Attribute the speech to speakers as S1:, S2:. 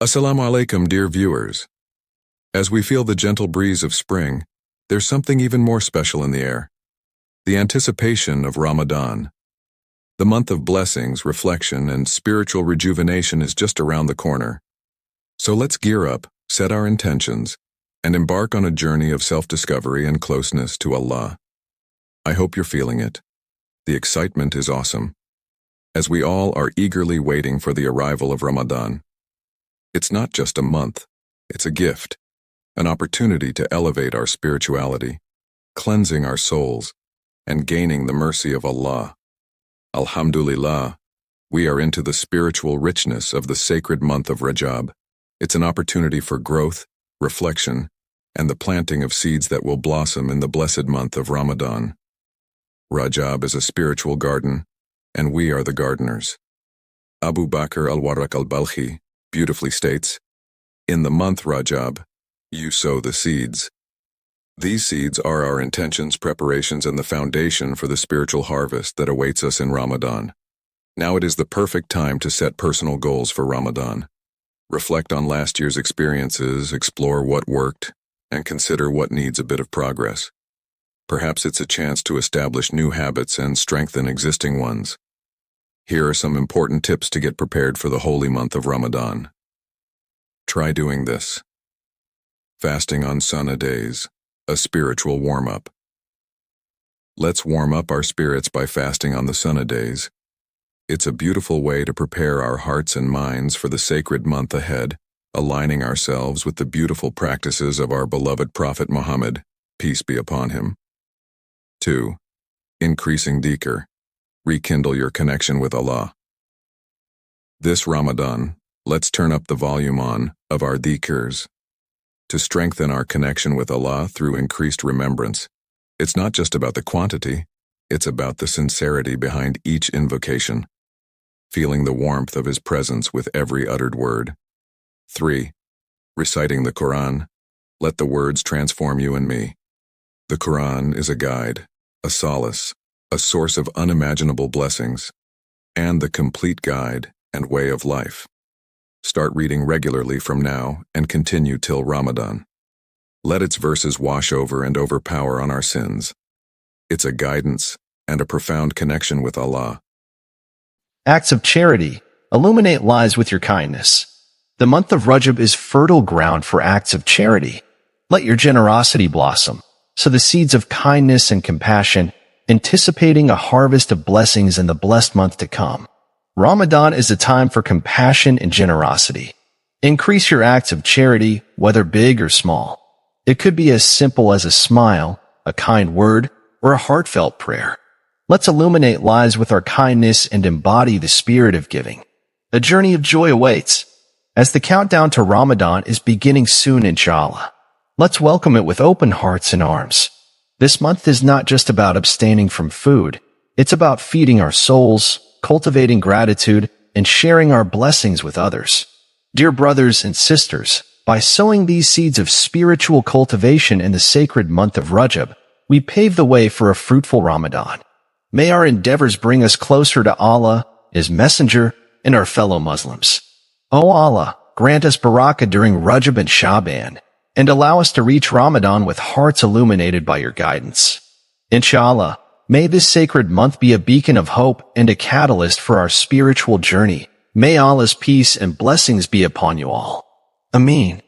S1: Assalamualaikum, dear viewers. As we feel the gentle breeze of spring, there's something even more special in the air. The anticipation of Ramadan. The month of blessings, reflection, and spiritual rejuvenation is just around the corner. So let's gear up, set our intentions, and embark on a journey of self-discovery and closeness to Allah. I hope you're feeling it. The excitement is awesome, as we all are eagerly waiting for the arrival of Ramadan. It's not just a month, it's a gift, an opportunity to elevate our spirituality, cleansing our souls, and gaining the mercy of Allah. Alhamdulillah, we are into the spiritual richness of the sacred month of Rajab. It's an opportunity for growth, reflection, and the planting of seeds that will blossom in the blessed month of Ramadan. Rajab is a spiritual garden, and we are the gardeners. Abu Bakr al-Warraq al-Balkhi beautifully states, "In the month Rajab, you sow the seeds." These seeds are our intentions, preparations, and the foundation for the spiritual harvest that awaits us in Ramadan. Now it is the perfect time to set personal goals for Ramadan. Reflect on last year's experiences, explore what worked, and consider what needs a bit of progress. Perhaps it's a chance to establish new habits and strengthen existing ones. Here are some important tips to get prepared for the holy month of Ramadan. Try doing this. Fasting on Sunnah days, a spiritual warm-up. Let's warm up our spirits by fasting on the Sunnah days. It's a beautiful way to prepare our hearts and minds for the sacred month ahead, aligning ourselves with the beautiful practices of our beloved Prophet Muhammad, peace be upon him. 2. Increasing dhikr. Rekindle your connection with Allah. This Ramadan, let's turn up the volume of our dhikrs to strengthen our connection with Allah through increased remembrance. It's not just about the quantity, it's about the sincerity behind each invocation, feeling the warmth of His presence with every uttered word. 3. Reciting the Quran. Let the words transform you and me. The Quran is a guide, a solace, a source of unimaginable blessings, and the complete guide and way of life. Start reading regularly from now and continue till Ramadan. Let its verses wash over and overpower on our sins. It's a guidance and a profound connection with Allah.
S2: Acts of charity. Illuminate lives with your kindness. The month of Rajab is fertile ground for acts of charity. Let your generosity blossom, so the seeds of kindness and compassion, anticipating a harvest of blessings in the blessed month to come. Ramadan is a time for compassion and generosity. Increase your acts of charity, whether big or small. It could be as simple as a smile, a kind word, or a heartfelt prayer. Let's illuminate lives with our kindness and embody the spirit of giving. A journey of joy awaits, as the countdown to Ramadan is beginning soon, inshallah. Let's welcome it with open hearts and arms. This month is not just about abstaining from food. It's about feeding our souls, cultivating gratitude, and sharing our blessings with others. Dear brothers and sisters, by sowing these seeds of spiritual cultivation in the sacred month of Rajab, we pave the way for a fruitful Ramadan. May our endeavors bring us closer to Allah, His Messenger, and our fellow Muslims. O Allah, grant us barakah during Rajab and Sha'ban, and allow us to reach Ramadan with hearts illuminated by your guidance. Inshallah, may this sacred month be a beacon of hope and a catalyst for our spiritual journey. May Allah's peace and blessings be upon you all. Ameen.